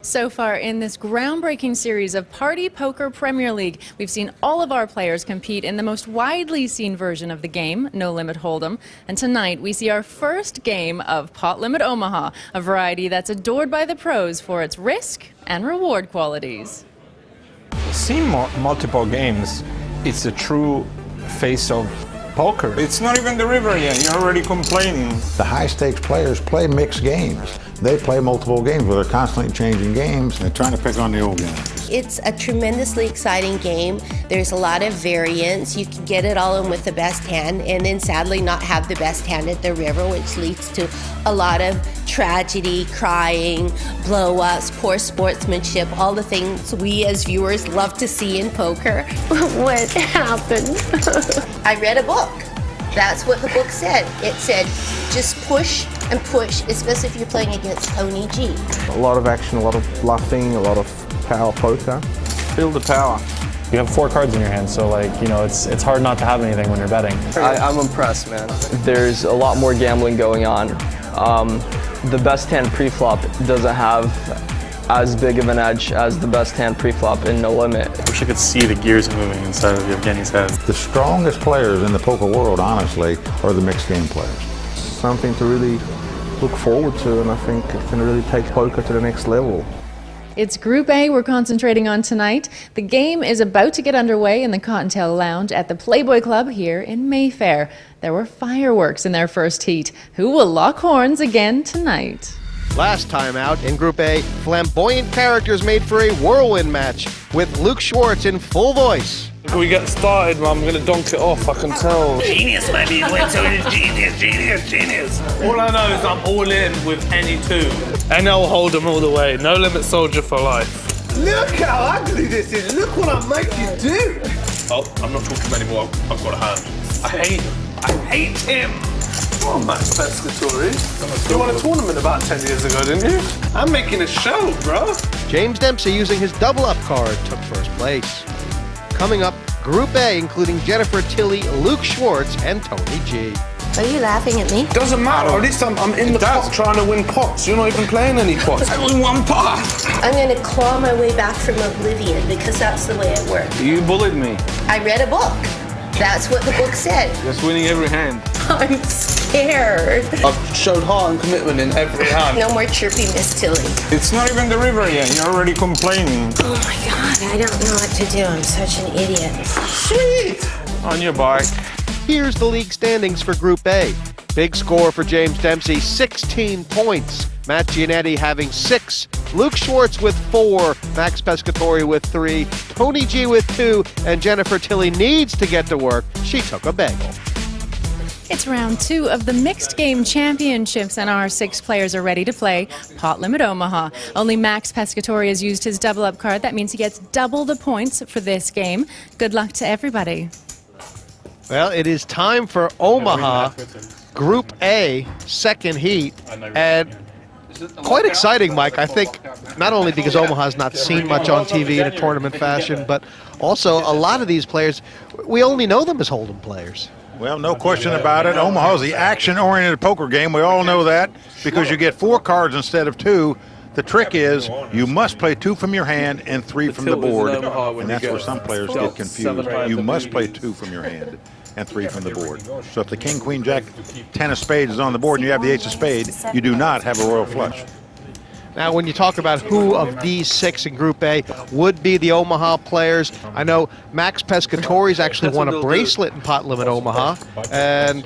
So far in this groundbreaking series of Party Poker Premier League, we've seen all of our players compete in the most widely seen version of the game, No Limit Hold'em. And tonight we see our first game of Pot Limit Omaha, a variety that's adored by the pros for its risk and reward qualities. Seeing multiple games, it's a true face of poker. It's not even the river yet, you're already complaining. The high-stakes players play mixed games. They play multiple games where they're constantly changing games. They're trying to pick on the old games. It's a tremendously exciting game. There's a lot of variance. You can get it all in with the best hand and then sadly not have the best hand at the river, which leads to a lot of tragedy, crying, blow-ups, poor sportsmanship, all the things we as viewers love to see in poker. What happened? I read a book. That's what the book said. It said, just push and push, especially if you're playing against Tony G. A lot of action, a lot of bluffing, a lot of power poker. Feel the power. You have 4 cards in your hand, so it's hard not to have anything when you're betting. I'm impressed, man. There's a lot more gambling going on. The best hand pre-flop doesn't have as big of an edge as the best hand pre-flop in No Limit. I wish I could see the gears moving inside of Yevgeny's head. The strongest players in the poker world, honestly, are the mixed game players. Something to really look forward to, and I think it can really take poker to the next level. It's Group A we're concentrating on tonight. The game is about to get underway in the Cottontail Lounge at the Playboy Club here in Mayfair. There were fireworks in their first heat. Who will lock horns again tonight? Last time out in Group A, flamboyant characters made for a whirlwind match with Luke Schwartz in full voice. When we get started, I'm going to donk it off, I can tell. Genius, baby. Genius. All I know is I'm all in with any two. And I'll hold them all the way. No limit soldier for life. Look how ugly this is. Look what I make you do. Oh, I'm not talking anymore. I've got a hand. I hate him. Oh, Max Pescatori. You won a tournament about 10 years ago, didn't you? I'm making a show, bro. James Dempsey, using his double-up card, took first place. Coming up, Group A, including Jennifer Tilly, Luke Schwartz, and Tony G. Are you laughing at me? Doesn't matter, at least I'm in the pot trying to win pots. You're not even playing any pots. I won 1 pot. I'm going to claw my way back from oblivion because that's the way it works. You bullied me. I read a book. That's what the book said. Just winning every hand. I'm scared. I've showed heart and commitment in every hand. No more chirpy, Miss Tilly. It's not even the river yet. You're already complaining. Oh my God, I don't know what to do. I'm such an idiot. Sweet. On your bike. Here's the league standings for Group A. Big score for James Dempsey, 16 points. Matt Giannetti having 6, Luke Schwartz with 4, Max Pescatori with 3, Tony G with 2, and Jennifer Tilly needs to get to work. She took a bagel. It's round 2 of the Mixed Game Championships, and our 6 players are ready to play Pot Limit Omaha. Only Max Pescatori has used his double-up card. That means he gets double the points for this game. Good luck to everybody. Well, it is time for Omaha, Group A, second heat, and quite exciting, Mike. I think not only because Omaha's not seen much on TV in a tournament fashion, but also a lot of these players, we only know them as Hold'em players. Well, no question about it. Omaha's the action-oriented poker game. We all know that because you get 4 cards instead of 2. The trick is you must play 2 from your hand and 3 from the board, and that's where some players get confused. You must play 2 from your hand and 3 from the board. So if the king, queen, jack, 10 of spades is on the board and you have the ace of spades, you do not have a royal flush. Now, when you talk about who of these 6 in Group A would be the Omaha players, I know Max Pescatori's actually won a bracelet in Pot Limit Omaha, and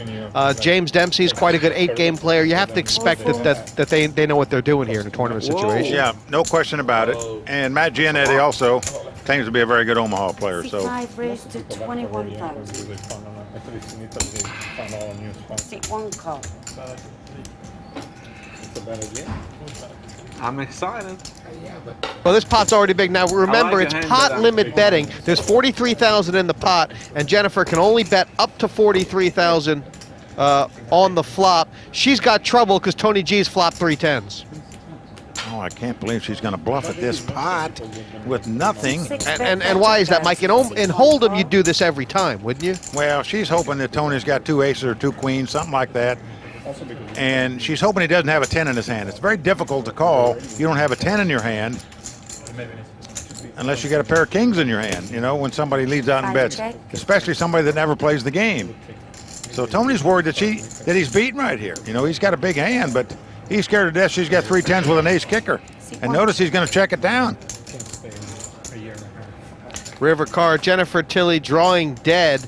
James Dempsey's quite a good 8-game player. You have to expect that they know what they're doing here in a tournament situation. Yeah, no question about it. And Matt Giannetti also claims to be a very good Omaha player. So 5 raised to 21,000. 1 call. I'm excited. Well, this pot's already big. Now, remember, it's pot limit betting. There's 43,000 in the pot, and Jennifer can only bet up to 43,000 on the flop. She's got trouble because Tony G's flopped 3 10s. Oh, I can't believe she's going to bluff at this pot with nothing. And why is that, Mike? In Hold'em, you'd do this every time, wouldn't you? Well, she's hoping that Tony's got 2 aces or 2 queens, something like that. and she's hoping he doesn't have a 10 in his hand. It's very difficult to call. You don't have a 10 in your hand unless you got a pair of kings in your hand, you know, when somebody leads out and bets, especially somebody that never plays the game. So Tony's worried that he's beaten right here. You know, he's got a big hand, but he's scared to death she's got 3 10s with an ace kicker. And notice he's going to check it down. River card, Jennifer Tilly drawing dead.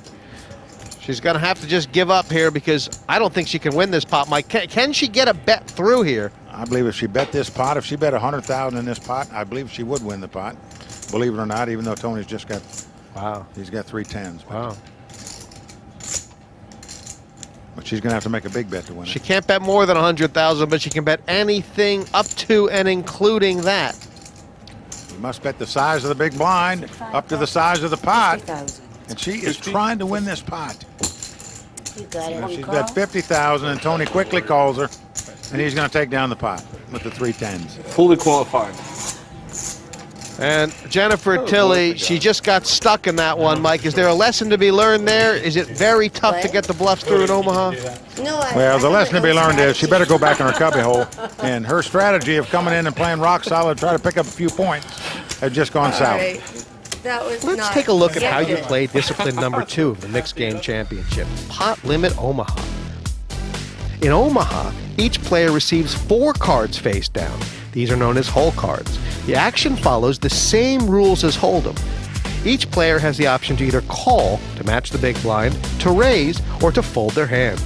She's going to have to just give up here because I don't think she can win this pot. Mike, can she get a bet through here? I believe if she bet this pot, if she bet 100,000 in this pot, I believe she would win the pot. Believe it or not, even though Tony's just got, he's got 3 10s. Wow. But she's going to have to make a big bet to win it. She can't bet more than 100,000, but she can bet anything up to and including that. You must bet the size of the big blind up to the size of the pot. And she is trying to win this pot. You got it. She's bet 50,000, and Tony quickly calls her, and he's going to take down the pot with the 3 10s. Fully qualified. And Jennifer Tilly, she just got stuck in that one, Mike. Is there a lesson to be learned there? Is it very tough to get the bluffs through in Omaha? No, Well, the lesson to be learned is she better go back in her cubby hole. And her strategy of coming in and playing rock solid, try to pick up a few points, has just gone south. That was Let's take a look at how you play discipline number 2 of the Mixed Game Championship, Pot Limit Omaha. In Omaha, each player receives 4 cards face down. These are known as hole cards. The action follows the same rules as Hold'em. Each player has the option to either call to match the big blind, to raise, or to fold their hand.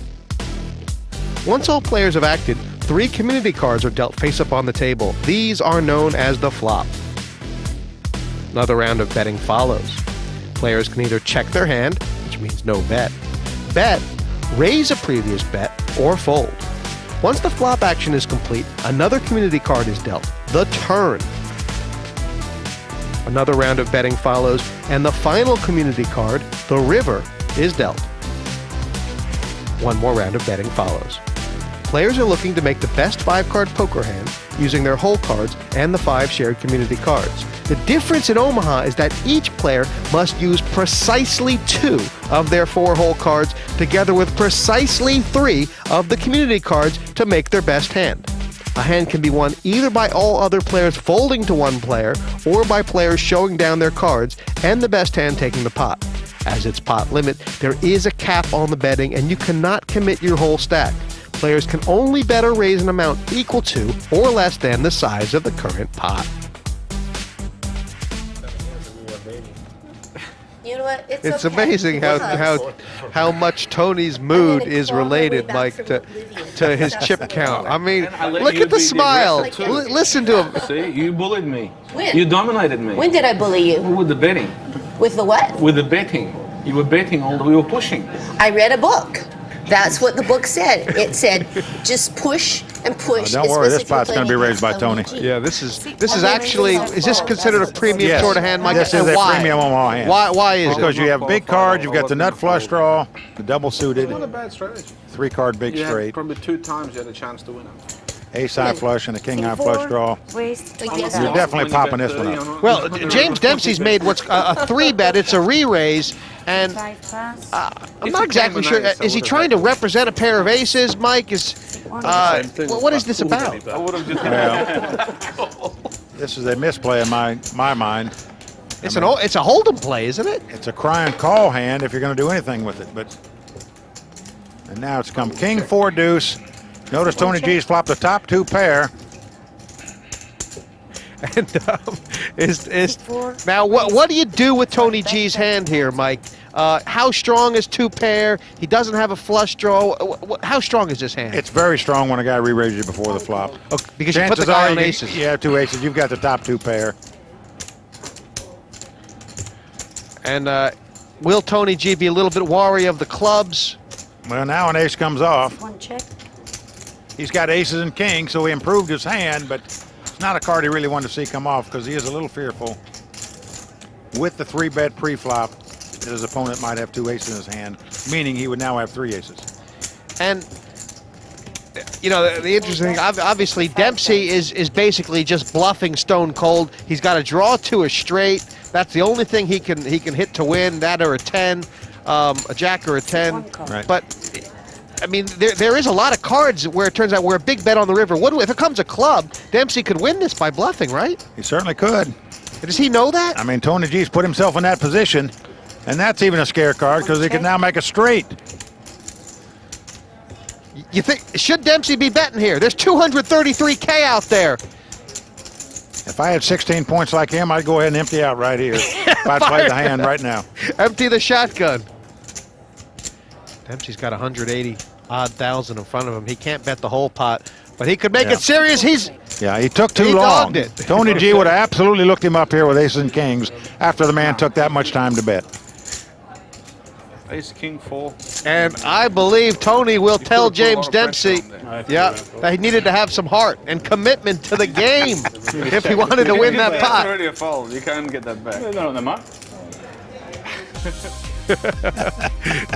Once all players have acted, 3 community cards are dealt face up on the table. These are known as the flop. Another round of betting follows. Players can either check their hand, which means no bet, raise a previous bet, or fold. Once the flop action is complete, another community card is dealt, the turn. Another round of betting follows, and the final community card, the river, is dealt. One more round of betting follows. Players are looking to make the best 5-card poker hand using their hole cards and the 5 shared community cards. The difference in Omaha is that each player must use precisely 2 of their 4 hole cards together with precisely 3 of the community cards to make their best hand. A hand can be won either by all other players folding to one player or by players showing down their cards and the best hand taking the pot. As it's pot limit, there is a cap on the betting and you cannot commit your whole stack. Players can only bet or raise an amount equal to or less than the size of the current pot. You know what? It's okay. amazing how much Tony's mood is related, Mike, to his chip count. I mean, look at the smile. Listen to him. See, you bullied me. When? You dominated me. When did I bully you? With the betting. With the what? With the betting. You were betting all the way. We were pushing. I read a book. That's what the book said. It said, just push and push. Don't worry, this pot's going to be raised by Tony. Yeah, this is actually, is this considered a premium sort of hand, Mike? This is a premium Omaha hand. Why is it? Because you have big cards, you've got the nut flush draw, the double suited, Not a bad strategy. 3-card big You straight, had probably 2 times you had a chance to win it. ace high flush, and a king high flush draw. Waste You're definitely popping this one up. Well, James Dempsey's made what's a 3-bet. It's a re-raise, and I'm not exactly sure. Is he trying to represent a pair of aces, Mike? What is this about? Well, this is a misplay in my mind. It's a hold'em play, isn't it? It's a cry and call hand if you're going to do anything with it. And now it's come king 4 deuce. Notice Tony G's flopped the top 2 pair. And now what do you do with Tony G's hand here, Mike? How strong is 2 pair? He doesn't have a flush draw. How strong is this hand? It's very strong when a guy re-raises you before the flop. Okay, because you put the guy on aces. You have 2 aces. You've got the top 2 pair. And will Tony G be a little bit wary of the clubs? Well, now an ace comes off. One check. He's got aces and kings, so he improved his hand, but it's not a card he really wanted to see come off because he is a little fearful with the 3-bet pre-flop that his opponent might have 2 aces in his hand, meaning he would now have 3 aces. And you know, the interesting thing, obviously Dempsey is basically just bluffing stone cold. He's got to draw to a straight. That's the only thing he can hit to win, that or a 10, a jack or a 10. Right. But I mean, there is a lot of cards where it turns out we're a big bet on the river. If it comes a club, Dempsey could win this by bluffing, right? He certainly could. Does he know that? I mean, Tony G's put himself in that position, and that's even a scare card because he can now make a straight. You think, should Dempsey be betting here? There's 233K out there. If I had 16 points like him, I'd go ahead and empty out right here. If I'd play the hand right now. Empty the shotgun. Dempsey's got 180-odd thousand in front of him. He can't bet the whole pot, but he could make it serious. Yeah, he took too he long. Dogged it. Tony G would have absolutely looked him up here with aces and kings after the man took that much time to bet. Ace, king, 4. And I believe Tony will tell James Dempsey, that he needed to have some heart and commitment to the game if he wanted to win that That's pot. already a fold. You can't get that back. No, no, no.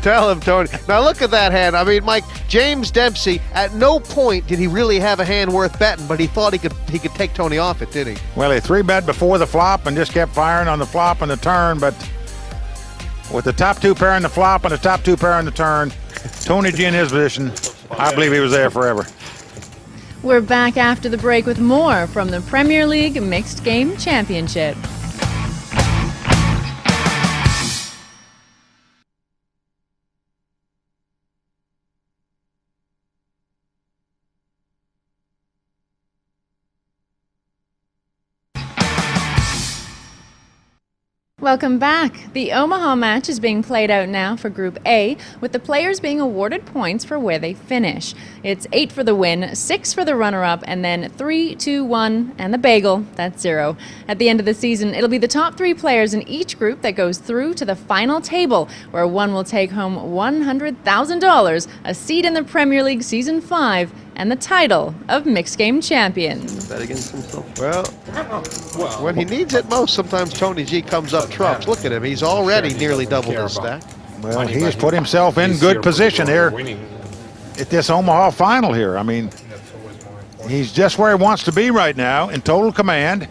Tell him, Tony. Now look at that hand. I mean, Mike, James Dempsey, at no point did he really have a hand worth betting, but he thought he could take Tony off it, did he? Well, he 3-bet before the flop and just kept firing on the flop and the turn, but with the top 2 pair in the flop and the top 2 pair in the turn, Tony G in his position, I believe he was there forever. We're back after the break with more from the Premier League Mixed Game Championship. Welcome back. The Omaha match is being played out now for Group A, with the players being awarded points for where they finish. It's 8 for the win, 6 for the runner-up, and then 3, 2, 1, and the bagel, that's 0. At the end of the season, it'll be the top 3 players in each group that goes through to the final table, where one will take home $100,000, a seat in the Premier League Season 5, and the title of Mixed Game Champion. Bet against himself. Well, when he needs it most, sometimes Tony G comes up trumps. Look at him. He's already nearly doubled his stack. Well, he has put himself in good position here at this Omaha final here. I mean, he's just where he wants to be right now in total command.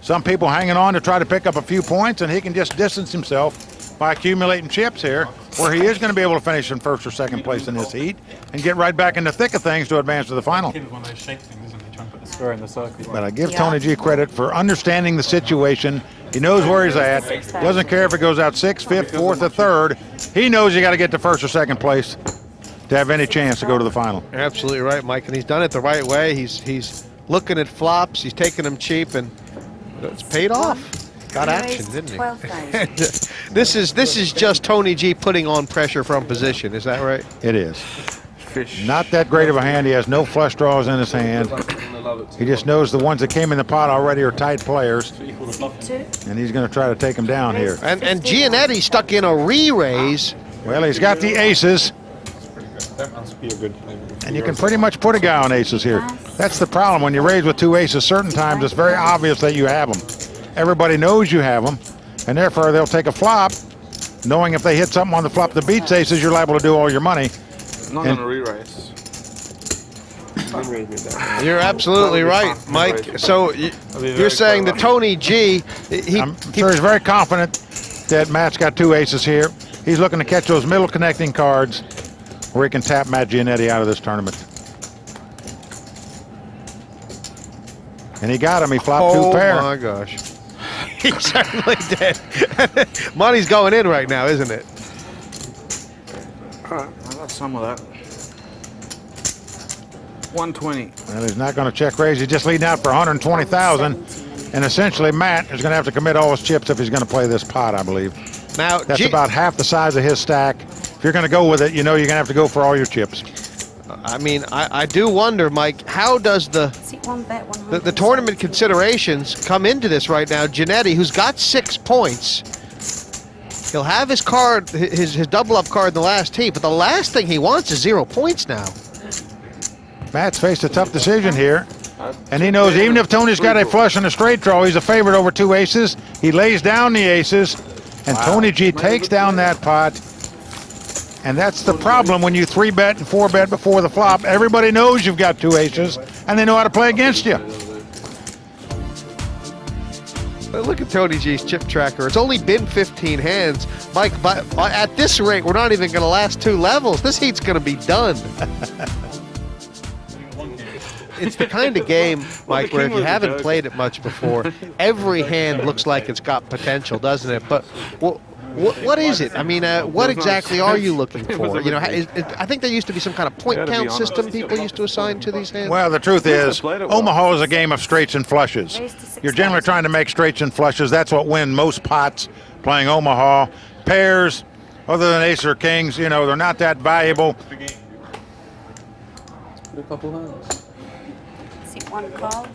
Some people hanging on to try to pick up a few points, and he can just distance himself by accumulating chips here, where he is going to be able to finish in first or second place in this heat and get right back in the thick of things to advance to the final. But I give Tony G credit for understanding the situation. He knows where he's at. Doesn't care if it goes out 6th, 5th, 4th, or 3rd. He knows you got to get to first or second place to have any chance to go to the final. Absolutely right, Mike, and he's done it the right way. He's looking at flops. He's taking them cheap, and it's paid off. Got action, didn't he? This is just Tony G putting on pressure from position. Is that right? It is. Not that great of a hand. He has no flush draws in his hand. He just knows the ones that came in the pot already are tight players, and he's going to try to take them down here. And Giannetti stuck in a re-raise. Well, he's got the aces, and you can pretty much put a guy on aces here. That's the problem. When you raise with 2 aces, certain times it's very obvious that you have them. Everybody knows you have them, and therefore they'll take a flop, knowing if they hit something on the flop that beats aces, you're liable to do all your money. Not going to re-raise. You're absolutely right, Mike. So you're saying that Tony G, I'm sure he's very confident that Matt's got 2 aces here. He's looking to catch those middle connecting cards where he can tap Matt Giannetti out of this tournament. And he got him. He flopped 2 pair. Oh my gosh. He certainly did. Money's going in right now, isn't it? All right, I got some of that. 120. Well, he's not going to check raise. He's just leading out for 120,000. And essentially, Matt is going to have to commit all his chips if he's going to play this pot, I believe. Now, that's about half the size of his stack. If you're going to go with it, you know you're going to have to go for all your chips. I mean, I do wonder, Mike, how does the tournament considerations come into this right now? Giannetti, who's got 6 points, he'll have his card, his double-up card in the last heat, but the last thing he wants is 0 points now. Matt's faced a tough decision here, and he knows even if Tony's got a flush and a straight draw, he's a favorite over 2 aces. He lays down the aces, and Tony G takes down that pot. And that's the problem when you 3-bet and 4-bet before the flop. Everybody knows you've got 2 aces, and they know how to play against you. Look at Tony G's chip tracker. It's only been 15 hands. Mike, but at this rate, we're not even going to last 2 levels. This heat's going to be done. It's the kind of game, Mike, where if you haven't played it much before, every hand looks like it's got potential, doesn't it? But what is it? I mean, what exactly are you looking for? You know, I think there used to be some kind of point count system people used to assign to these hands. Well, the truth is, Omaha is a game of straights and flushes. You're generally trying to make straights and flushes. That's what wins most pots playing Omaha. Pairs, other than ace or kings, you know, they're not that valuable. A couple hands. See, 1 calls.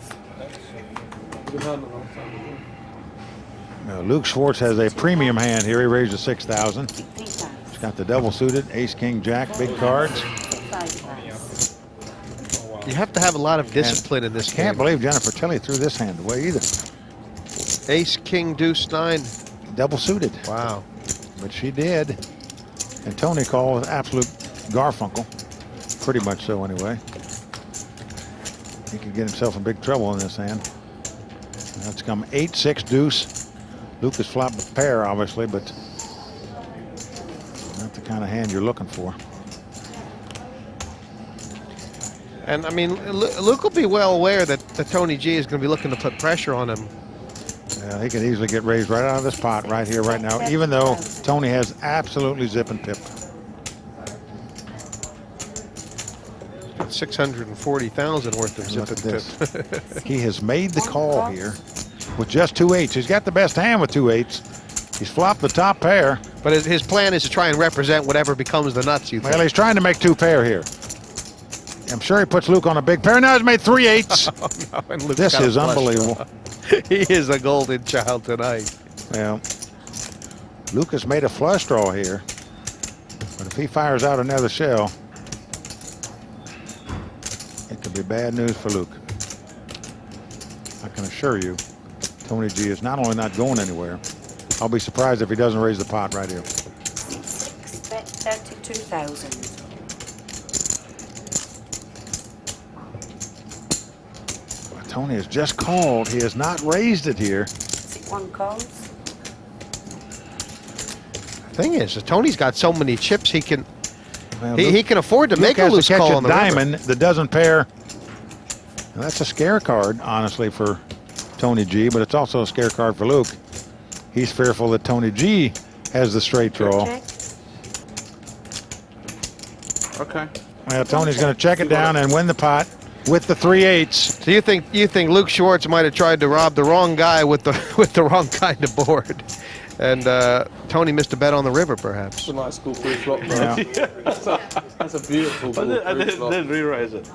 Now, Luke Schwartz has a premium hand here. He raised to 6,000. He's got the double suited, ace, king, jack, big cards. You have to have a lot of discipline in this game. Can't believe Jennifer Tilly threw this hand away either. Ace, king, deuce, 9. Double suited. Wow. But she did. And Tony called with absolute Garfunkel. Pretty much so anyway. He could get himself in big trouble in this hand. Now it's come 8-6 deuce. Lucas flopped a pair, obviously, but not the kind of hand you're looking for. And I mean, Luke will be well aware that Tony G is going to be looking to put pressure on him. Yeah, he could easily get raised right out of this pot right here, right now, even though Tony has absolutely zip and pip. 640,000 worth of zip and pip. He has made the call here with just 2 8s. He's got the best hand with 2 8s. He's flopped the top pair. But his plan is to try and represent whatever becomes the nuts, you think. Well, he's trying to make 2 pair here. I'm sure he puts Luke on a big pair. Now he's made 3 8s. Oh, no, and Luke's this got a is flush unbelievable. draw. He is a golden child tonight. Well, Lucas made a flush draw here. But if he fires out another shell, it could be bad news for Luke. I can assure you, Tony G is not only not going anywhere, I'll be surprised if he doesn't raise the pot right here. 6, bet 32,000. Tony has just called. He has not raised it here. 1 calls. Thing is, Tony's got so many chips he can Well, he can afford to make a loose catch call a on the diamond river. that doesn't pair. Now, that's a scare card, honestly, for Tony G, but it's also a scare card for Luke. He's fearful that Tony G has the straight draw. Okay. Well, Tony's going to check it down and win the pot with the 3 8s. So you think Luke Schwartz might have tried to rob the wrong guy with the wrong kind of board, and Tony missed a bet on the river, perhaps. It's a nice school free flop. Yeah. That's a beautiful. I didn't re-raise it.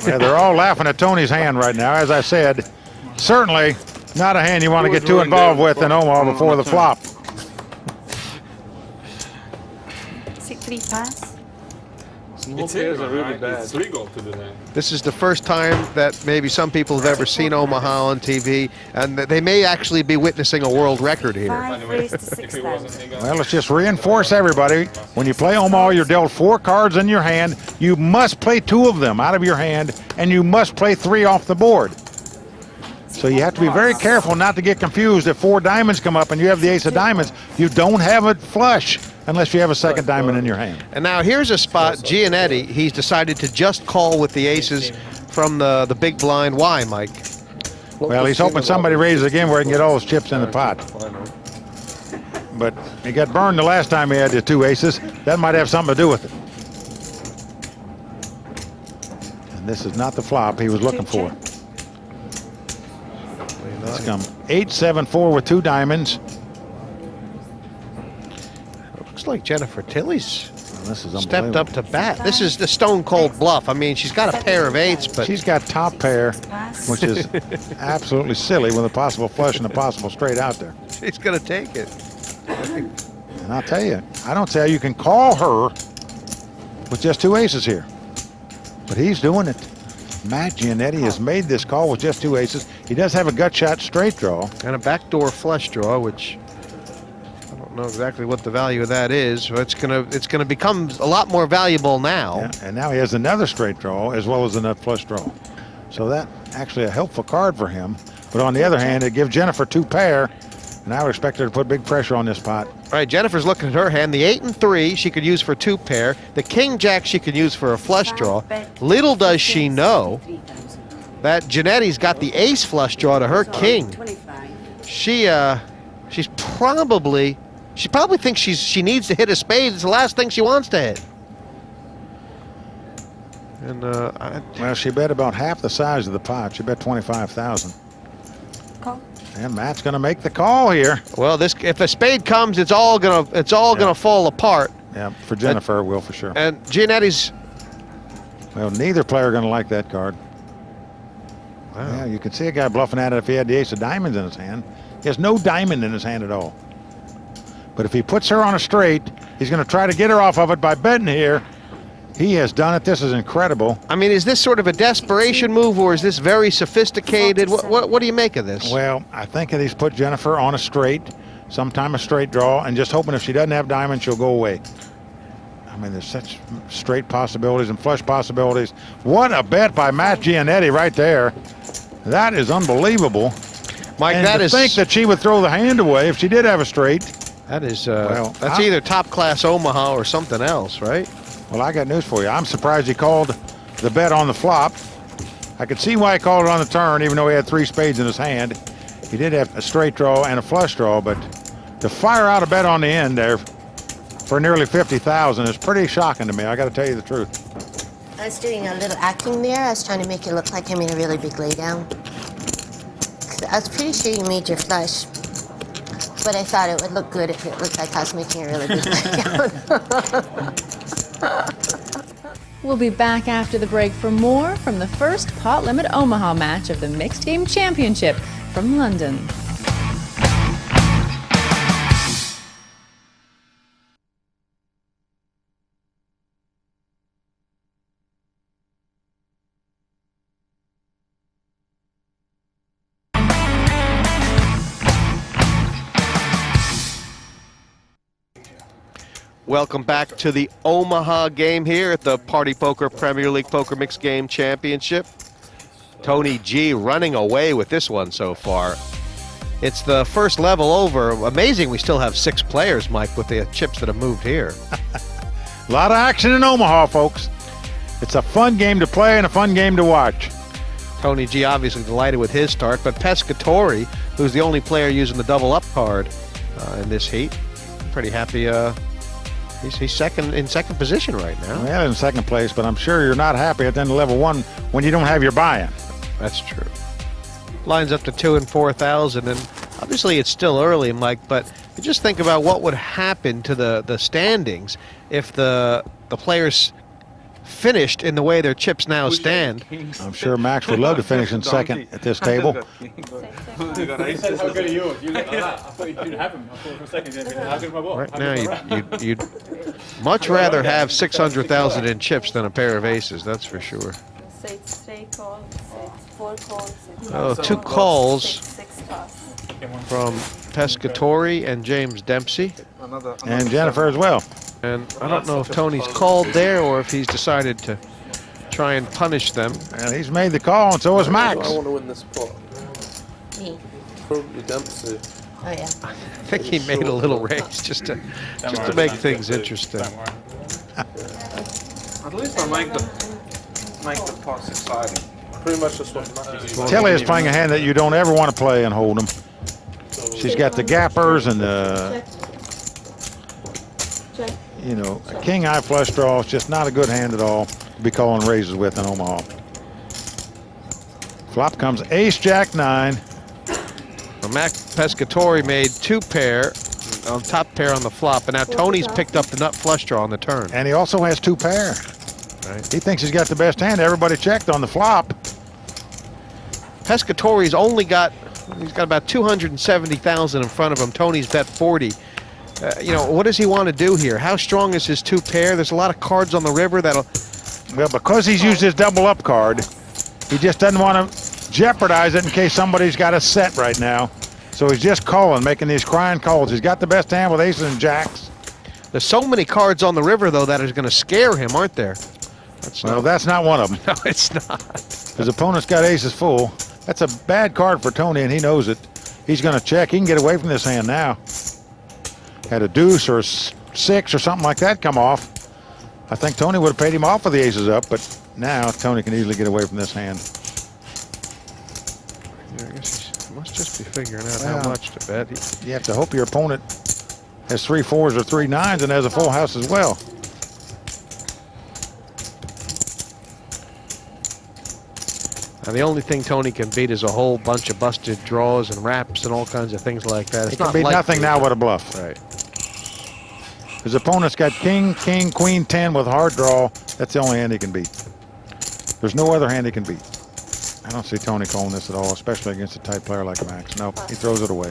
Yeah, they're all laughing at Tony's hand right now. As I said, certainly not a hand you want to get too involved with in Omaha before the flop. 3 pass. It's really bad. It's legal to do that. This is the first time that maybe some people have ever seen Omaha on TV, and they may actually be witnessing a world record here. 5 raised to 6,000. Well, let's just reinforce everybody. When you play Omaha, you're dealt 4 cards in your hand. You must play 2 of them out of your hand, and you must play 3 off the board. So you have to be very careful not to get confused. If 4 diamonds come up and you have the ace of diamonds, you don't have it flush unless you have a second diamond in your hand. And now here's a spot, Giannetti, he's decided to just call with the aces from the big blind. Why, Mike? Well, he's hoping somebody raises again where he can get all his chips in the pot. But he got burned the last time he had the 2 aces. That might have something to do with it. And this is not the flop he was looking for. It's come 8-7-4 with 2 diamonds. Looks like Jennifer Tilly's this is stepped up to bat. This is the stone cold bluff. I mean, she's got a pair of 8s, but she's got top pair, which is absolutely silly with a possible flush and a possible straight out there. She's going to take it. And I'll tell you, I don't see how you can call her with just 2 aces here. But he's doing it. Matt Giannetti has made this call with just 2 aces. He does have a gut shot straight draw. And a backdoor flush draw, which I don't know exactly what the value of that is. But it's gonna become a lot more valuable now. Yeah, and now he has another straight draw as well as another flush draw. So that actually a helpful card for him. But on the other hand, it gives Jennifer 2 pair, and I would expect her to put big pressure on this pot. All right, Jennifer's looking at her hand. The 8 and 3 she could use for 2 pair. The king jack she could use for a flush draw. Little does she know that Janetti's got the ace flush draw to her king. She probably thinks she needs to hit a spade. It's the last thing she wants to hit. And well, she bet about half the size of the pot. She bet 25,000. Call. And Matt's going to make the call here. Well, if a spade comes, it's all gonna fall apart. Yeah, for Jennifer, it will for sure. And Gianetti's. Well, neither player going to like that card. Wow. Yeah, you can see a guy bluffing at it if he had the ace of diamonds in his hand. He has no diamond in his hand at all. But if he puts her on a straight, he's going to try to get her off of it by betting here. He has done it. This is incredible. I mean, is this sort of a desperation move, or is this very sophisticated? What do you make of this? Well, I think that he's put Jennifer on a straight, sometime a straight draw, and just hoping if she doesn't have diamonds, she'll go away. I mean, there's such straight possibilities and flush possibilities. What a bet by Matt Gianetti right there. That is unbelievable. Mike, and that to is think that she would throw the hand away if she did have a straight. That is that's either top class Omaha or something else, right? Well, I got news for you. I'm surprised he called the bet on the flop. I could see why he called it on the turn, even though he had 3 spades in his hand. He did have a straight draw and a flush draw, but to fire out a bet on the end there for nearly 50,000 is pretty shocking to me. I got to tell you the truth. I was doing a little acting there. I was trying to make it look like I made a really big laydown. I was pretty sure you made your flush, but I thought it would look good if it looked like I was making a really big laydown. We'll be back after the break for more from the first Pot Limit Omaha match of the Mixed Game Championship from London. Welcome back to the Omaha game here at the Party Poker Premier League Poker Mixed Game Championship. Tony G running away with this one so far. It's the first level over. Amazing we still have 6 players, Mike, with the chips that have moved here. A lot of action in Omaha, folks. It's a fun game to play and a fun game to watch. Tony G obviously delighted with his start, but Pescatori, who's the only player using the double up card in this heat, pretty happy. He's in second position right now. Well, in second place, but I'm sure you're not happy at the end of level 1 when you don't have your buy-in. That's true. Lines up to 2 and 4,000, and obviously it's still early, Mike, but just think about what would happen to the standings if the players finished in the way their chips now stand. I'm sure Max would love to finish in second at this table. He said, how good are you? You look like that. I thought you didn't have him. I thought for a second, how good am I what? Right now, you'd much rather have 600,000 in chips than a pair of aces, that's for sure. So it's 3 calls, it's 4 calls. Oh, 2 calls 6 plus. from Pescatori and James Dempsey. And Jennifer as well. And I don't know if Tony's called there or if he's decided to try and punish them. And he's made the call, and so is Max. I want to win this spot. Me. Probably Dempsey. Oh, yeah. I think he made a little raise just to make things interesting. At least I make the pots exciting. Pretty much just what matters. Tilly is playing a hand that you don't ever want to play in Hold'em. She's got the gappers and the, you know, a king eye flush draw. It's just not a good hand at all to be calling raises with in Omaha. Flop comes ace jack 9. Well, Mac Pescatori made 2 pair on top pair on the flop, and now Tony's picked up the nut flush draw on the turn. And he also has 2 pair. Right. He thinks he's got the best hand. Everybody checked on the flop. Pescatori's he's got about 270,000 in front of him. Tony's bet 40. You know, what does he want to do here? How strong is his 2 pair? There's a lot of cards on the river that'll... Well, because he's used his double up card, he just doesn't want to jeopardize it in case somebody's got a set right now. So he's just calling, making these crying calls. He's got the best hand with aces and jacks. There's so many cards on the river, though, that is going to scare him, aren't there? That's not one of them. No, it's not. His opponent's got aces full. That's a bad card for Tony, and he knows it. He's going to check. He can get away from this hand now. Had a deuce or a 6 or something like that come off. I think Tony would have paid him off with the aces up, but now Tony can easily get away from this hand. Yeah, I guess he must just be figuring out how much to bet. You have to hope your opponent has 3 4s or 3 9s and has a full house as well. Now, the only thing Tony can beat is a whole bunch of busted draws and wraps and all kinds of things like that. He can beat nothing now with a bluff. Right. His opponent's got king, king, queen, 10 with hard draw. That's the only hand he can beat. There's no other hand he can beat. I don't see Tony calling this at all, especially against a tight player like Max. Nope, he throws it away.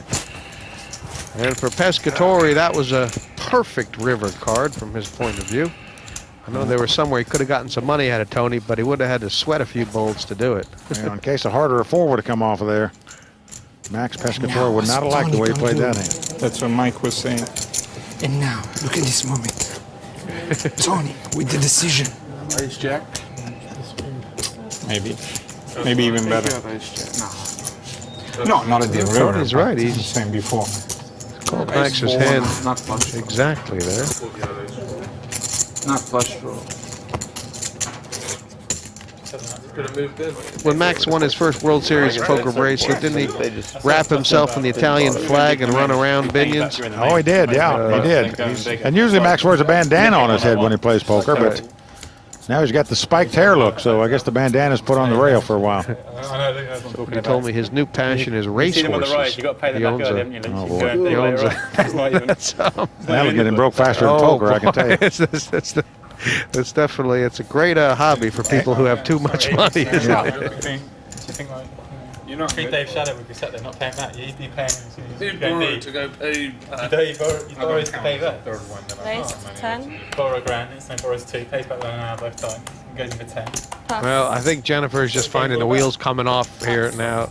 And for Pescatore, that was a perfect river card from his point of view. I know there was somewhere he could have gotten some money out of Tony, but he would have had to sweat a few bolts to do it. Yeah, in case a harder 4 would have come off of there, Max Pescatore would not have liked the way he played that hand. That's what Mike was saying. And now, look at this moment. Tony, with the decision. Ace Jack. Maybe even better. No, not at the river. Tony's right. He's the same before. called Max's hand Not flush. exactly there. Not flush draw. When Max won his first World Series poker bracelet, didn't he wrap himself in the Italian flag and run around Binions? Oh, he did, yeah, he did. And usually Max wears a bandana on his head when he plays poker, but now he's got the spiked hair look, so I guess the bandana's put on the rail for a while. He told me his new passion is racehorses. He owns That'll get him broke faster than poker, I can tell you. It's definitely, it's a great hobby for people who have too much money, isn't it? You're not think Dave Shadow would be sat there not paying that. You'd be paying He'd borrow to go pay. You borrow to pay that. Raise 10. Borrow $1,000, it's no borrows 2, pays back 1 hour both times. Goes in for 10. Well, I think Jennifer is just finding the wheels coming off here now.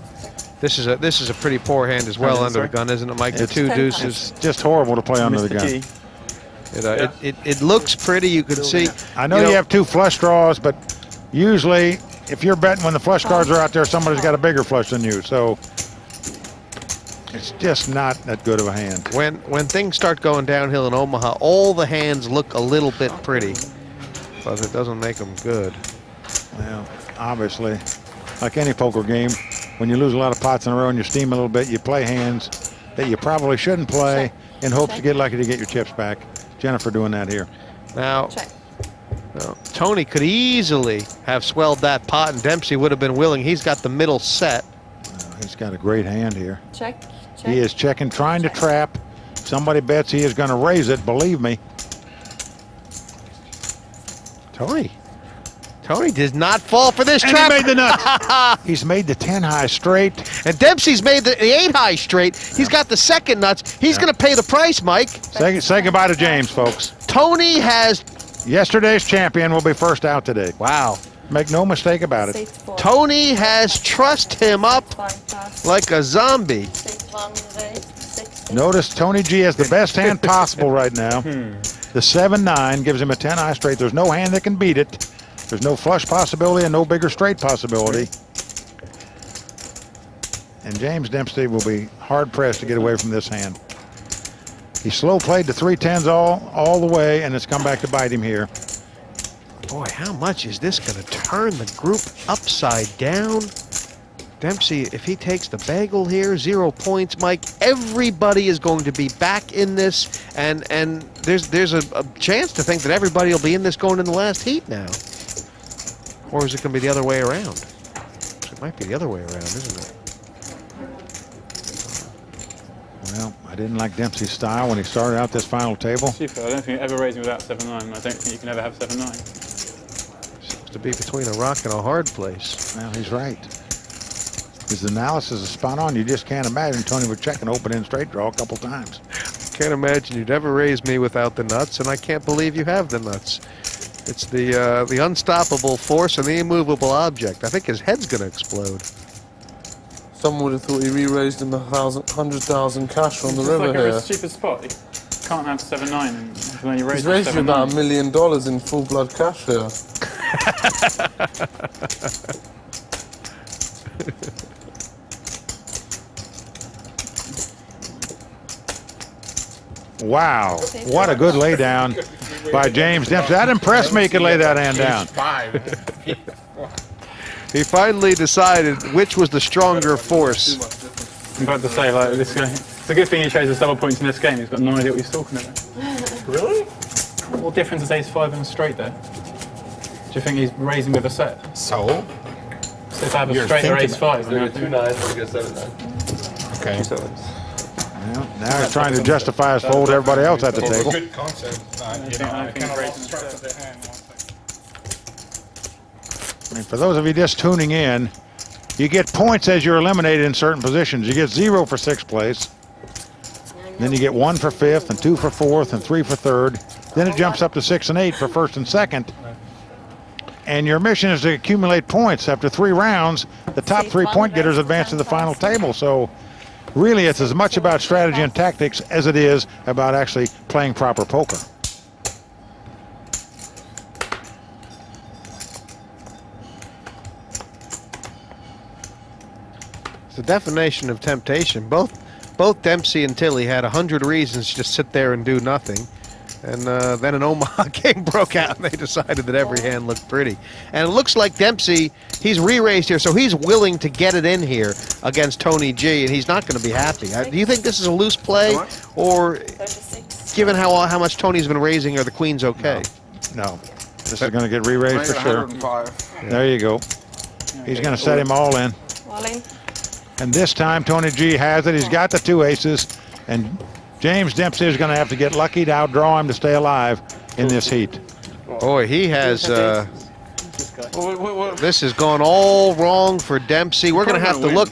This is a pretty poor hand as well under the gun, isn't it, Mike? The 2 deuces. Just horrible to play under the gun. It looks pretty, you can see. I know you have 2 flush draws, but usually if you're betting when the flush cards are out there, somebody's got a bigger flush than you. So it's just not that good of a hand. When things start going downhill in Omaha, all the hands look a little bit pretty, but it doesn't make them good. Well, obviously, like any poker game, when you lose a lot of pots in a row and you steam a little bit, you play hands that you probably shouldn't play in hopes to get lucky to get your chips back. Jennifer doing that here. Now, Tony could easily have swelled that pot, and Dempsey would have been willing. He's got the middle set. He's got a great hand here. Check. He is checking, trying to trap. Somebody bets he is going to raise it, believe me. Tony does not fall for this trap. He made the nuts. He's made the 10 high straight. And Dempsey's made the 8 high straight. He's got the second nuts. He's going to pay the price, Mike. Say goodbye to James, folks. Tony has... Yesterday's champion will be first out today. Wow. Make no mistake about it. Tony has trussed him up like a zombie. Notice Tony G has the best hand possible right now. The 7-9 gives him a 10 high straight. There's no hand that can beat it. There's no flush possibility and no bigger straight possibility. And James Dempsey will be hard-pressed to get away from this hand. He slow played the 3 10s all the way, and it's come back to bite him here. Boy, how much is this going to turn the group upside down? Dempsey, if he takes the bagel here, 0 points, Mike, everybody is going to be back in this, and there's a chance to think that everybody will be in this going in the last heat now. Or is it going to be the other way around? It might be the other way around, isn't it? Well, I didn't like Dempsey's style when he started out this final table. I don't think ever raising without 7-9. I don't think you can ever have 7-9. Seems to be between a rock and a hard place. Well, he's right. His analysis is spot on. You just can't imagine Tony would check an open-end straight draw a couple times. Can't imagine you'd ever raise me without the nuts, and I can't believe you have the nuts. It's the unstoppable force and the immovable object. I think his head's going to explode. Someone would have thought he re-raised him 100,000 cash on the river like here. a stupid spot. You can't have 7-9 and when you raise He's raised you about $1 million in full-blood cash here. Wow, what a good laydown by James Dempsey. That impressed me, he could lay that hand down. He finally decided which was the stronger force. I'm about to say, like, this guy, it's a good thing he chose his double points in this game. He's got no idea what he's talking about. Really? What difference is ace-5 and straight there? Do you think he's raising with a set? So? So if I have a straight or ace-5. There are 2 9s, we get 7 9. Okay. Well, now he's trying to justify his fold to everybody else at the table. Good concept. I cannot construct the hand. And for those of you just tuning in, you get points as you're eliminated in certain positions. You get 0 for 6th place. Then you get 1 for 5th, and 2 for 4th, and 3 for 3rd. Then it jumps up to 6 and 8 for 1st and 2nd. And your mission is to accumulate points. After 3 rounds, the top 3 point getters advance to the final table. So really, it's as much about strategy and tactics as it is about actually playing proper poker. It's the definition of temptation. Both Dempsey and Tilly had 100 reasons to just sit there and do nothing. And then an Omaha game broke out, and they decided that every hand looked pretty. And it looks like Dempsey, he's re-raised here, so he's willing to get it in here against Tony G, and he's not going to be happy. Do you think this is a loose play, or given how much Tony's been raising, are the queens okay? No. This is going to get re-raised for sure. There you go. He's going to set him all in. And this time, Tony G has it. He's got the 2 aces, and James Dempsey is going to have to get lucky to outdraw him to stay alive in this heat. Boy, he has. This has gone all wrong for Dempsey. We're going to have to look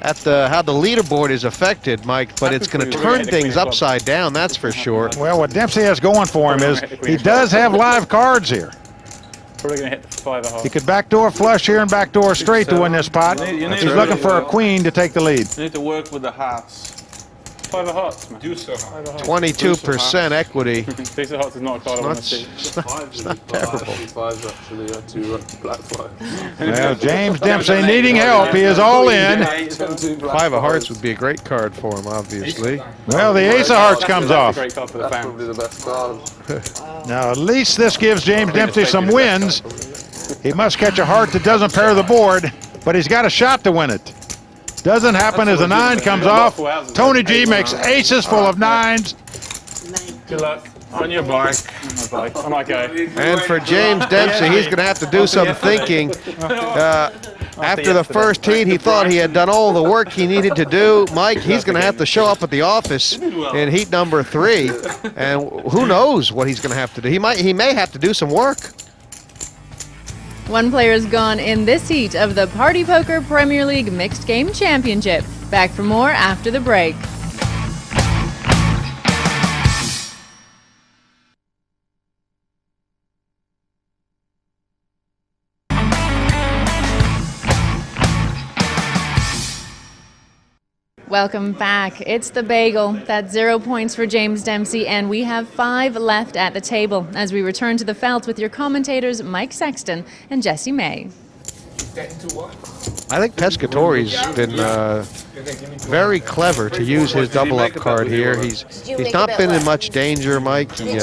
at how the leaderboard is affected, Mike, but it's going to turn things upside down, that's for sure. Well, what Dempsey has going for him is he does have live cards here. Probably going to hit the 5 of hearts. He could backdoor flush here and backdoor straight to win this pot. He's looking for a queen to take the lead. You need to work with the hearts. 5 of hearts, man. Do so. 22% equity. Ace of hearts is not a card I want to see. It's not terrible. 5s actually, 2 black 5. Well, James Dempsey needing help. He is all in. 5 of hearts would be a great card for him, obviously. Well, the ace of hearts comes off. Great card for the That's fans. probably the best card. Now, at least this gives James Dempsey some wins. He must catch a heart that doesn't pair the board, but he's got a shot to win it. Doesn't happen as a 9 comes off. Tony G makes aces full of 9s. Good luck. On your bike. On my go. And for James Dempsey, he's going to have to do some thinking. After the first heat, he thought he had done all the work he needed to do. Mike, he's going to have to show up at the office in heat number 3. And who knows what he's going to have to do. He may have to do some work. One player is gone in this heat of the Party Poker Premier League Mixed Game Championship. Back for more after the break. Welcome back. It's the bagel. That's 0 points for James Dempsey, and we have 5 left at the table as we return to the felt with your commentators Mike Sexton and Jesse May. I think Pescatori's been very clever to use his double-up card here. He's not been in much danger, Mike. He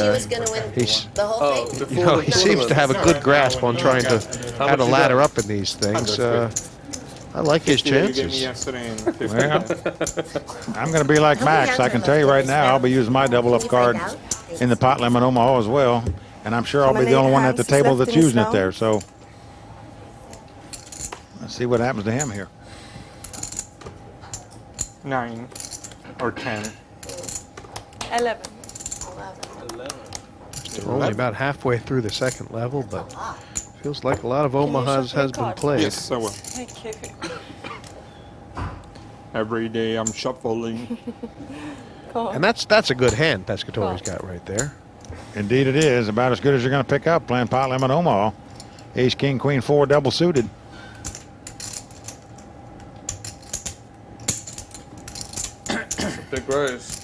seems to have a good grasp on trying to how to ladder up in these things. I like his chances. Well, I'm going to be like Max. I can tell you right now, I'll be using my double-up card in the pot limit Omaha as well. And I'm sure I'll be the only one at the table that's using it there. So let's see what happens to him here. 9 or 10. 11. We're only about halfway through the second level, but feels like a lot of Omahas has been played. Yes, I will. Thank you. Every day I'm shuffling. And that's a good hand Pescatori's got right there. Indeed it is. About as good as you're going to pick up playing pot limit Omaha. Ace, king, queen, 4 double suited. Big raise.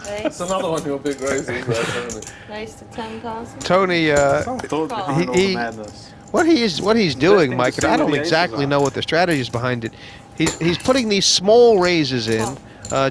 That's another one of your big raises there, Tony. Raise to 10,000. Tony, what he's doing, Mike, and I don't exactly know what the strategy is behind it. He's putting these small raises in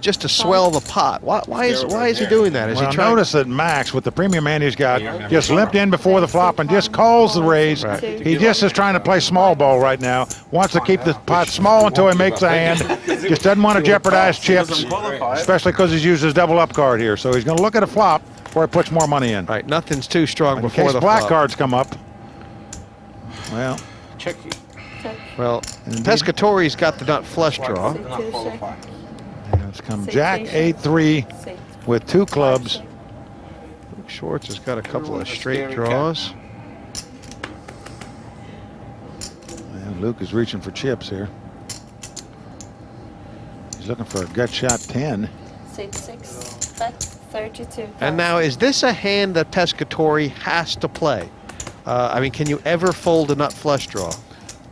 just to swell the pot. Why is he doing that? Is Well, he trying? notice that Max, with the premium hand he's got, just limped in before the flop and just calls the raise. He just is trying to play small ball right now. Wants to keep the pot small until he makes a hand. Just doesn't want to jeopardize chips, especially because he's used his double up card here. So he's going to look at a flop before he puts more money in. Right, nothing's too strong In before case the black flop. cards come up. Well, Well, Pescatori's got the nut flush draw. it's come Jack 8-3 with 2 clubs. Luke Schwartz has got a couple of straight draws. And Luke is reaching for chips here. He's looking for a gut shot 10. 6-6. Bet 32. And now, is this a hand that Pescatori has to play? I mean, can you ever fold a nut flush draw?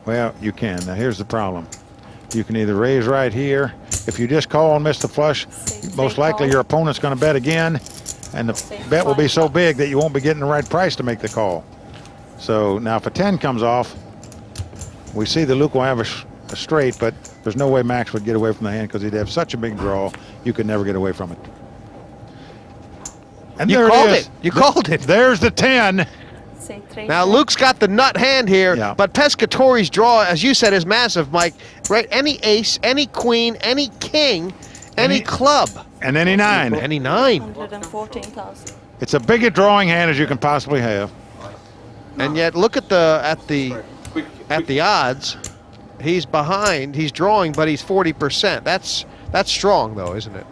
Well, you can. Now, here's the problem. You can either raise right here. If you just call and miss the flush, most likely your opponent's going to bet again, and the bet will be so big that you won't be getting the right price to make the call. So now if a 10 comes off, we see that Luke will have a straight, but there's no way Max would get away from the hand because he'd have such a big draw, you could never get away from it. And You there called it is. it. You called it. There's the 10. Now, Luke's got the nut hand here, but Pescatori's draw, as you said, is massive, Mike. Right? Any ace, any queen, any king, any club. And any 9. Any 9. 114,000. It's a bigger drawing hand as you can possibly have. And yet, look at the odds. He's behind. He's drawing, but he's 40%. That's strong, though, isn't it?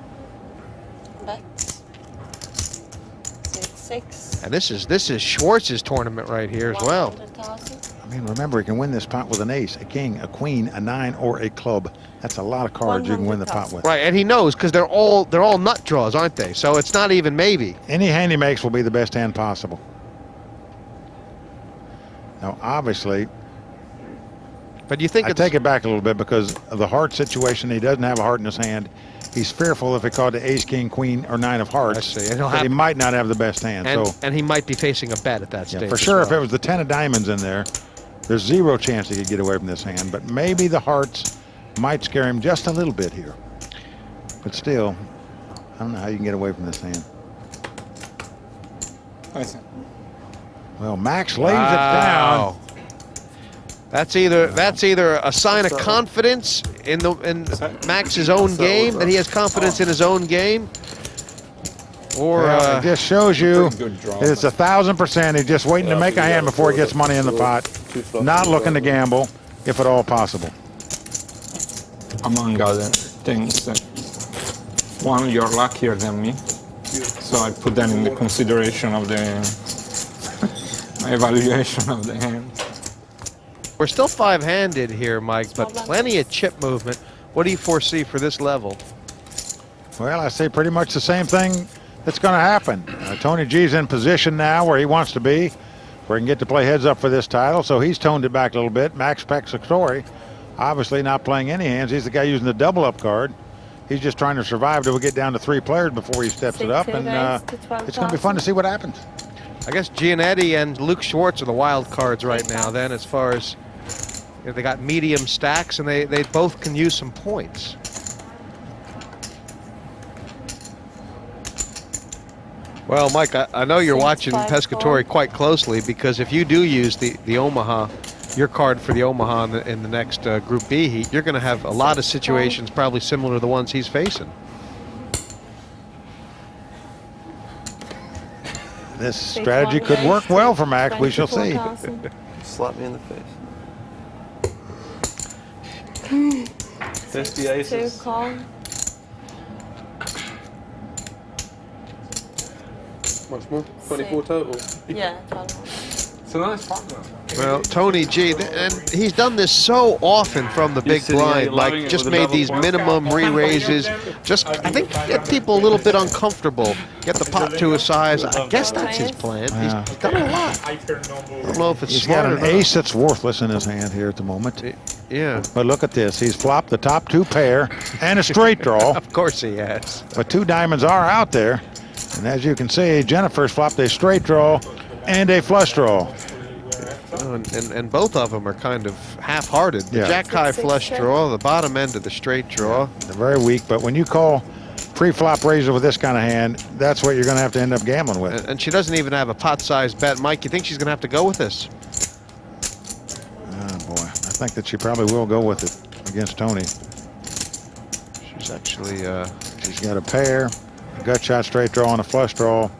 Bet 6-6. And this is Schwartz's tournament right here as well. 100,000. I mean, remember, he can win this pot with an ace, a king, a queen, a 9, or a club. That's a lot of cards you can win the pot with. Right, and he knows because they're all nut draws, aren't they? So it's not even maybe. Any hand he makes will be the best hand possible. Now, obviously, but you think I take it back a little bit because of the heart situation. He doesn't have a heart in his hand. He's fearful if he called the ace, king, queen, or 9 of hearts, that he might not have the best hand. And he might be facing a bet at that stage. For sure, if it was the 10 of diamonds in there, there's 0 chance he could get away from this hand. But maybe the hearts might scare him just a little bit here. But still, I don't know how you can get away from this hand. Well, Max lays it down. That's either a sign of confidence in Max's own game, that he has confidence in his own game, or it just shows you that it's 1,000%. He's just waiting to make a hand before he gets money in the pot, not looking to gamble, if at all possible. Among other things, one, you're luckier than me, so I put that in the consideration of the my evaluation of the hand. We're still 5-handed here, Mike, but plenty of chip movement. What do you foresee for this level? Well, I say pretty much the same thing that's going to happen. Tony G's in position now where he wants to be, where he can get to play heads up for this title, so he's toned it back a little bit. Max Pescatori, obviously not playing any hands. He's the guy using the double up card. He's just trying to survive till we get down to 3 players before he steps it up, and it's going to be fun to see what happens. I guess Giannetti and Luke Schwartz are the wild cards right now then, as far as they got medium stacks, and they both can use some points. Well, Mike, I know you're watching Pescatori quite closely, because if you do use the Omaha, your card for the Omaha in the next Group B heat, you're going to have a lot of situations probably similar to the ones he's facing. This strategy could work well for Max. We shall see. Slap me in the face. There's the aces. Much more? 24 total? Yeah, 12. It's a nice partner. Well, Tony G, and he's done this so often from the big blind, like just made these minimum re-raises. Just, I think, get people a little bit uncomfortable, get the pot to his size. I guess that's his plan. He's done a lot. I don't know if it's He's smart got or an not. ace that's worthless in his hand here at the moment. Yeah. But look at this. He's flopped the top 2 pair and a straight draw. Of course he has. But 2 diamonds are out there. And as you can see, Jennifer's flopped a straight draw and a flush draw. know, and both of them are kind of half-hearted. The Yeah. jack-high flush draw, the bottom end of the straight draw. They're very weak, but when you call pre-flop raiser with this kind of hand, that's what you're going to have to end up gambling with. And she doesn't even have a pot-sized bet. Mike, you think she's going to have to go with this? Oh, boy. I think that she probably will go with it against Tony. She's actually... she's got a pair, a gut shot straight draw, and a flush draw.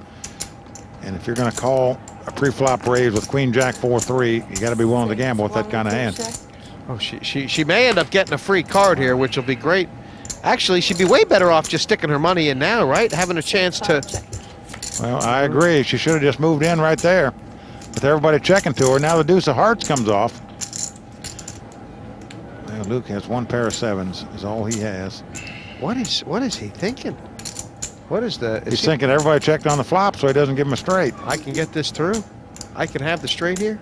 And if you're going to call a pre-flop raise with Queen Jack 4-3, you got to be willing to gamble with that kind of hand. Oh, she may end up getting a free card here, which will be great. Actually, she'd be way better off just sticking her money in now, right? Having a chance to... Well, I agree. She should have just moved in right there. With everybody checking to her, now the deuce of hearts comes off. Well, Luke has one pair of sevens, is all he has. What is he thinking? What is the... He's thinking everybody checked on the flop so he doesn't give him a straight. I can get this through. I can have the straight here.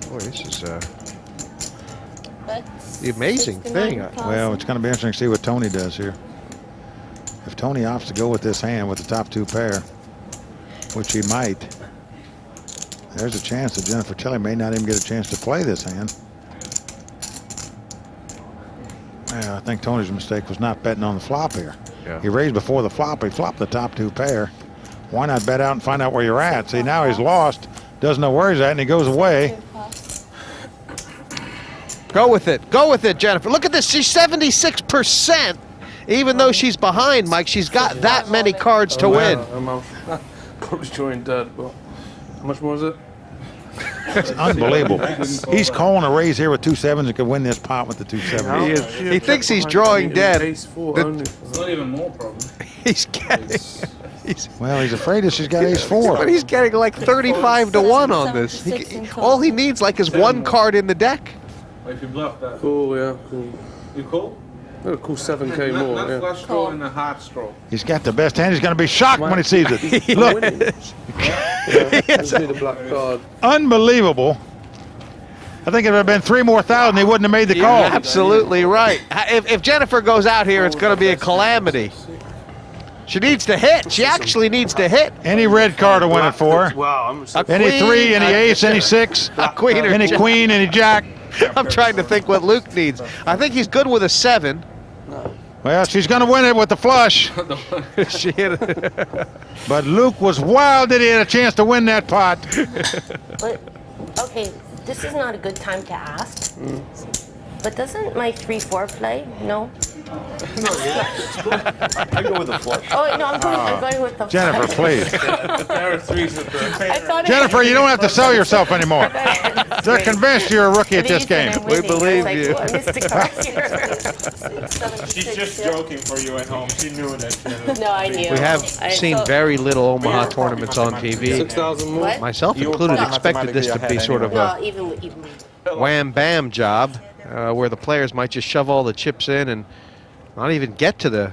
Boy, this is the amazing thing. Well, it's going to be interesting to see what Tony does here. If Tony opts to go with this hand with the top two pair, which he might, there's a chance that Jennifer Tilly may not even get a chance to play this hand. Well, I think Tony's mistake was not betting on the flop here. Yeah. He raised before the flop. He flopped the top two pair. Why not bet out and find out where you're at? See, now he's lost, doesn't know where he's at, and he goes away. Go with it. Go with it, Jennifer. Look at this. She's 76%. Even though she's behind, Mike, she's got that many cards to win. I'm probably joined dead, but how much more is it? It's unbelievable. He's calling a raise here with two sevens and could win this pot with the two sevens. He thinks he's drawing dead. It's not even more problem. He's getting... Well, he's afraid that she's got ace-4. But he's getting like 35 to 1 on this. All he needs like is one card in the deck. If you bluff that. Cool, yeah, cool. You cool? Oh, cool, 7K more. Not flush draw and a hard straw. He's got the best hand. He's going to be shocked when he sees it. Look. The black card. Unbelievable. I think if it had been 3 more thousand, he wouldn't have made the call. You're absolutely right. If Jennifer goes out here, it's going to be a calamity. She needs to hit. She actually needs to hit. Any red card will win it for her. Wow, Any 3, any ace, any 6, a queen, or any jack. queen, any jack. I'm trying to think what Luke needs. I think he's good with a 7. Well, she's going to win it with the flush. She hit it. But Luke was wild that he had a chance to win that pot. But, okay, this is not a good time to ask. But doesn't my 3-4 play? No? I go with the flush. Oh, no, I'm going with the Jennifer, please. There are threes at the Jennifer, you don't have to sell yourself anymore. They're convinced you're a rookie at this game. We believe you. She's just joking for you at home. She knew that. No, I knew. We have seen very little Omaha tournaments on TV. 6,000 more. What? Myself included, expected this to be sort of No, a even wham-bam job where the players might just shove all the chips in and not even get to the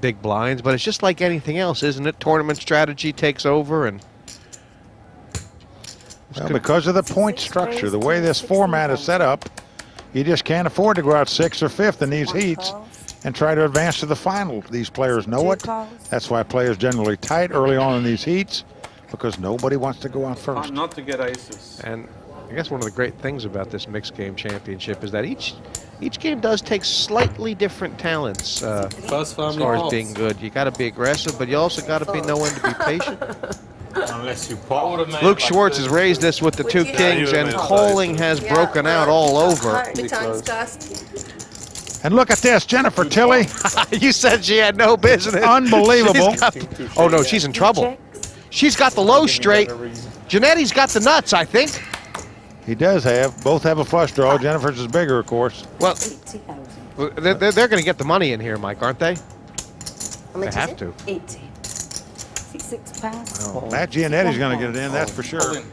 big blinds. But it's just like anything else, isn't it? Tournament strategy takes over, and Well, because of the point structure, the way this format is set up, you just can't afford to go out 6th or 5th in these heats and try to advance to the final. These players know it. That's why players generally tight early on in these heats, because nobody wants to go out first. Not to get aces. And I guess one of the great things about this mixed game championship is that each game does take slightly different talents as far as being good. You got to be aggressive, but you also got to be know when to be patient. Unless you call. Luke Schwartz has raised this with the 2 kings, and calling has broken out all over. And look at this, Jennifer Tilly. You said she had no business. Unbelievable. Oh no, she's in trouble. She's got the low straight. Janetti's got the nuts, I think. He does have. Both have a flush draw. Jennifer's is bigger, of course. Well, they're going to get the money in here, Mike, aren't they? They have to. 80. 6 pounds. Well, Matt Gianetti's going to get it in, that's for sure.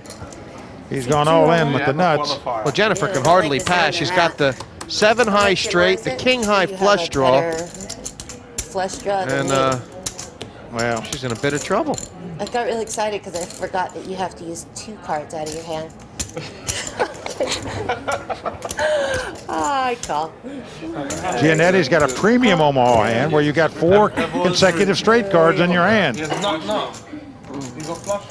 He's gone all in with the nuts. Well, Jennifer can hardly pass. She's got the 7 high straight, the king high flush draw. Flush draw. And, well, she's in a bit of trouble. I got really excited because I forgot that you have to use 2 cards out of your hand. I call. Gianetti's got a premium Omaha hand where you got 4 consecutive straight cards in your hand. No. You go flush.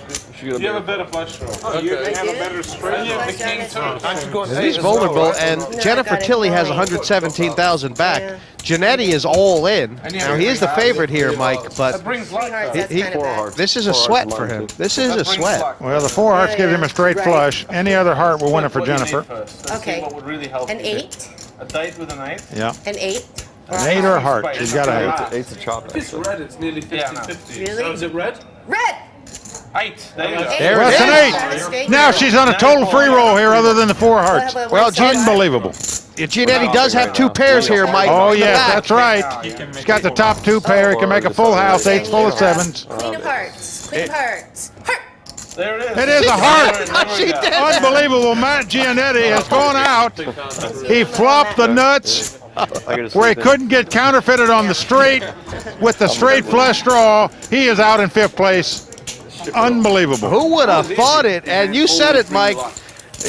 You have a better flush draw. Oh, you have a better straight. And you have the king too. He's vulnerable, and Jennifer Tilly has 117,000 back. Yeah. Janetti is all in. Now, he is the favorite here, Mike, but this is a sweat for him. This is a sweat. Well, the 4 hearts gives him a straight flush. Any other heart will win it for Jennifer. Okay. What would really help An you. 8. A date with an 8. Yeah. An 8. An 8 or a heart. She's got to have it. 8's a chop. If it's red, it's nearly 50-50. Really? So is it red? Red. 8. There you go. There Well, it it's is. an 8. Now she's on a total free roll here other than the 4 hearts. Well, Unbelievable. Giannetti does have 2 pairs here, Mike. Oh, in the yes, back. that's right. She's got the top 2 pair. He can make a full house. 8's full of 7s. Queen of hearts. Queen of hearts. Heart. There it is. It is a heart. She did. Unbelievable. Matt Giannetti has gone out. He flopped the nuts where he couldn't get counterfeited on the straight with the straight flush draw. He is out in 5th place. Unbelievable. Who would have thought it? And you said it, Mike.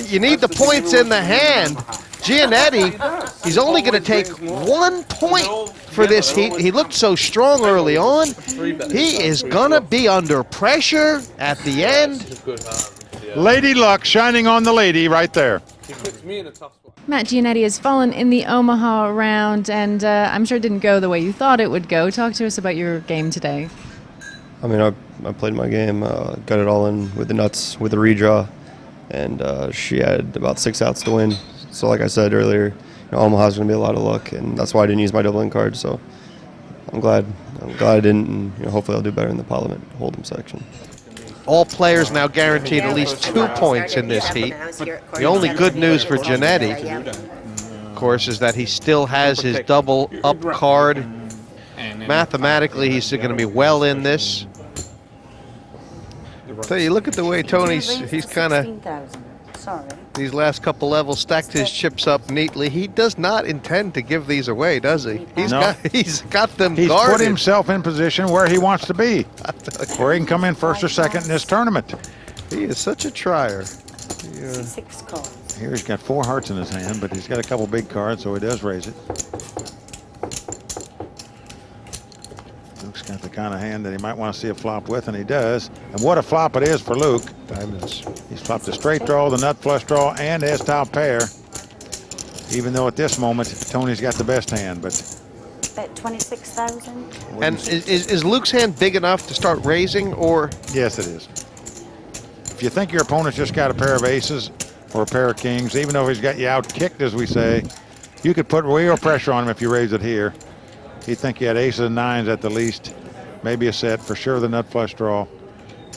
You need the points in the hand. Giannetti, he's only going to take 1 point for this heat. He looked so strong early on. He is going to be under pressure at the end. Lady Luck shining on the lady right there. He puts me in a tough spot. Matt Giannetti has fallen in the Omaha round, and I'm sure it didn't go the way you thought it would go. Talk to us about your game today. I mean, I played my game, got it all in with the nuts, with the redraw, and she had about 6 outs to win. So like I said earlier, Omaha's going to be a lot of luck, and that's why I didn't use my double-in card. So I'm glad I didn't, and hopefully I'll do better in the Parliament Hold'em section. All players now guaranteed at least 2 points in this heat. The only good news for Giannetti, of course, is that he still has his double-up card. Mathematically, he's going to be well in this. Tell you, look at the way he's kind of, Sorry. these last couple levels, stacked his chips up neatly. He does not intend to give these away, does he? He's got them He's guarded. put himself in position where he wants to be, where he can come in 1st or 2nd in this tournament. He is such a trier. 6 cards. Here he's got 4 hearts in his hand, but he's got a couple big cards, so he does raise it. Luke's got the kind of hand that he might want to see a flop with, and he does. And what a flop it is for Luke. Diamonds. He's flopped the straight draw, the nut flush draw, and his top pair. Even though at this moment, Tony's got the best hand, but... Bet 26,000. And is Luke's hand big enough to start raising, or? Yes, it is. If you think your opponent's just got a pair of aces or a pair of kings, even though he's got you out kicked, as we say, you could put real pressure on him if you raise it here. He'd think you had aces and 9s at the least, maybe a set, for sure the nut flush draw.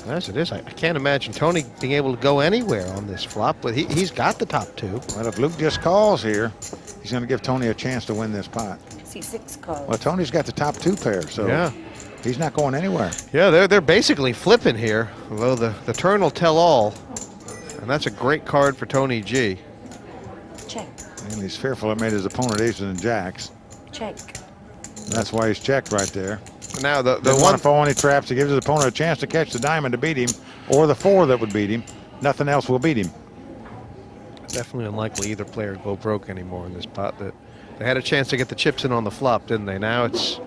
Yes, it is. I can't imagine Tony being able to go anywhere on this flop, but he's got the top 2. Well, if Luke just calls here, he's going to give Tony a chance to win this pot. See 6 cards. Well, Tony's got the top 2 pair, so yeah, he's not going anywhere. Yeah, they're basically flipping here, although the turn will tell all, and that's a great card for Tony G. Check. And he's fearful it made his opponent aces and jacks. Check. That's why he's checked right there. Now the Doesn't one want to fall any traps. He gives his opponent a chance to catch the diamond to beat him, or the 4 that would beat him. Nothing else will beat him. definitely unlikely either player to go broke anymore in this pot. That they had a chance to get the chips in on the flop, didn't they? Now it's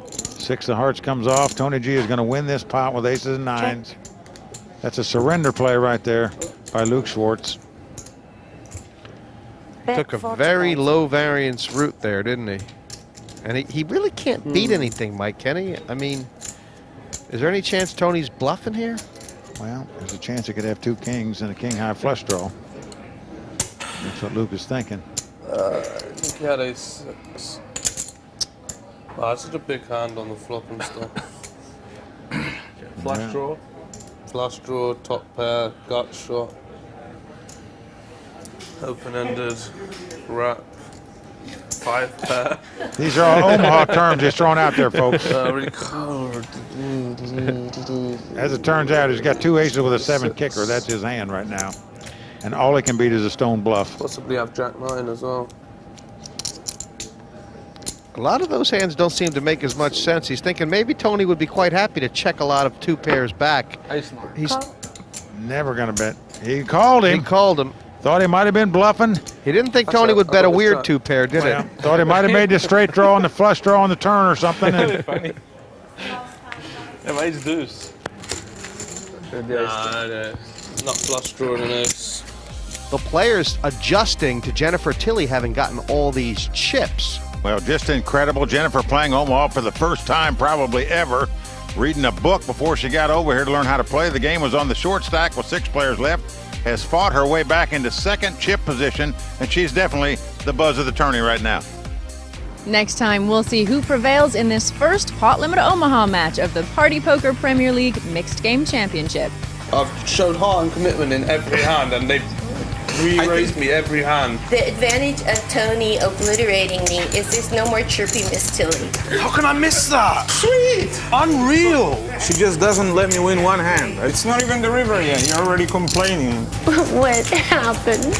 6 of hearts comes off. Tony G is going to win this pot with aces and 9s. That's a surrender play right there by Luke Schwartz. Took a very low variance route there, didn't he? And he really can't beat anything, Mike, can he? I mean, is there any chance Tony's bluffing here? Well, there's a chance he could have 2 kings and a king high flush draw. That's what Luke is thinking. I think he had a6. Wow, that's such a big hand on the flop and stuff. Flush draw, top pair, gut shot. Open-ended, wrap, 5 pair. These are all Omaha terms he's throwing out there, folks. Record. As it turns out, he's got 2 aces with a 7 kicker. That's his hand right now. And all he can beat is a stone bluff. Possibly have Jack 9 as well. A lot of those hands don't seem to make as much sense. He's thinking maybe Tony would be quite happy to check a lot of 2 pairs back. He's never going to bet. He called him. He called him. Thought he might have been bluffing. He didn't think Tony would bet a weird 2 pair, did it? Thought he might have made the straight draw and the flush draw on the turn or something. Really funny. Yeah, ace deuce. No. Not flush drawing an ace. The players adjusting to Jennifer Tilly having gotten all these chips. Well, just incredible. Jennifer playing Omaha for the first time probably ever. Reading a book before she got over here to learn how to play. The game was on the short stack with 6 players left. Has fought her way back into second chip position, and she's definitely the buzz of the tourney right now. Next time, we'll see who prevails in this first Pot Limit Omaha match of the Party Poker Premier League Mixed Game Championship. I've showed heart and commitment in every hand, and they've re-raised me every hand. The advantage of Tony obliterating me is there's no more chirpy Miss Tilly. How can I miss that? Sweet! Unreal! She just doesn't let me win one hand. It's not even the river yet. You're already complaining. What happened?